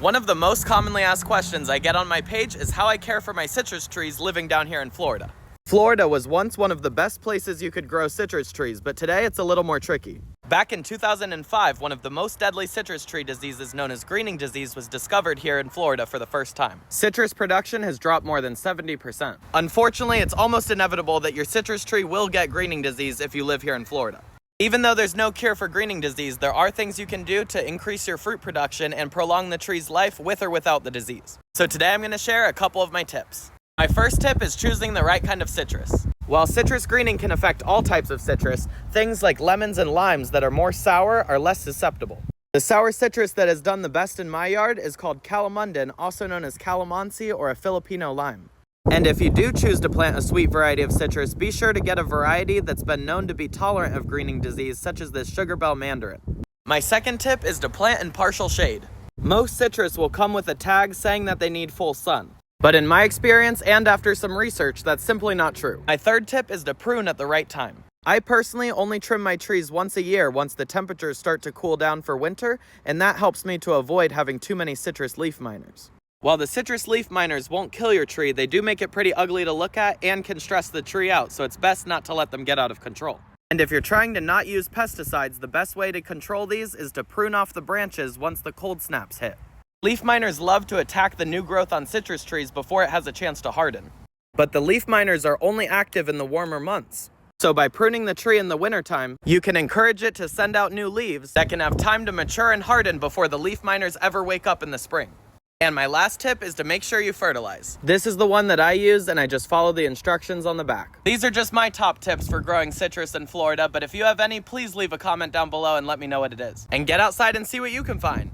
One of the most commonly asked questions I get on my page is how I care for my citrus trees living down here in Florida. Florida was once one of the best places you could grow citrus trees, but today it's a little more tricky. Back in 2005, one of the most deadly citrus tree diseases known as greening disease was discovered here in Florida for the first time. Citrus production has dropped more than 70%. Unfortunately, it's almost inevitable that your citrus tree will get greening disease if you live here in Florida. Even though there's no cure for greening disease, there are things you can do to increase your fruit production and prolong the tree's life with or without the disease. So today I'm going to share a couple of my tips. My first tip is choosing the right kind of citrus. While citrus greening can affect all types of citrus, things like lemons and limes that are more sour are less susceptible. The sour citrus that has done the best in my yard is called Calamundan, also known as Calamansi or a Filipino lime. And if you do choose to plant a sweet variety of citrus, be sure to get a variety that's been known to be tolerant of greening disease, such as this Sugar Bell Mandarin. My second tip is to plant in partial shade. Most citrus will come with a tag saying that they need full sun. But in my experience and after some research, that's simply not true. My third tip is to prune at the right time. I personally only trim my trees once a year once the temperatures start to cool down for winter, and that helps me to avoid having too many citrus leaf miners. While the citrus leaf miners won't kill your tree, they do make it pretty ugly to look at and can stress the tree out, so it's best not to let them get out of control. And if you're trying to not use pesticides, the best way to control these is to prune off the branches once the cold snaps hit. Leaf miners love to attack the new growth on citrus trees before it has a chance to harden. But the leaf miners are only active in the warmer months. So by pruning the tree in the wintertime, you can encourage it to send out new leaves that can have time to mature and harden before the leaf miners ever wake up in the spring. And my last tip is to make sure you fertilize. This is the one that I use, and I just follow the instructions on the back. These are just my top tips for growing citrus in Florida, but if you have any, please leave a comment down below and let me know what it is. And get outside and see what you can find.